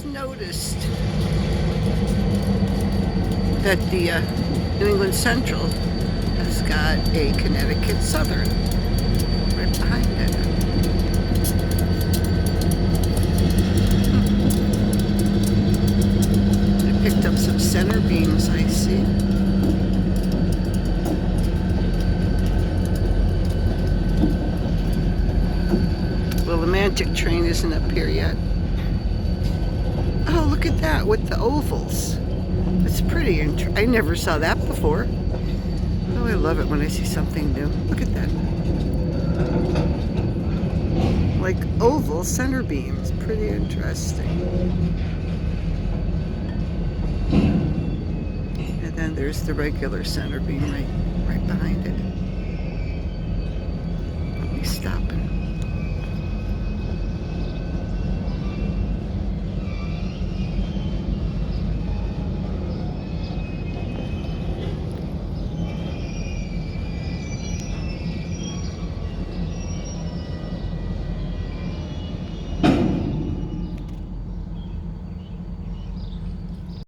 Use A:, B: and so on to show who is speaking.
A: just noticed that the New England Central has got a Connecticut Southern right behind it. I picked up some center beams, I see. Well, the Magic Train isn't up here yet. Oh, look at that with the ovals. It's pretty. I never saw that before. Oh, I love it when I see something new. Look at that. Like oval center beams. Pretty interesting. And then there's the regular center beam right behind it.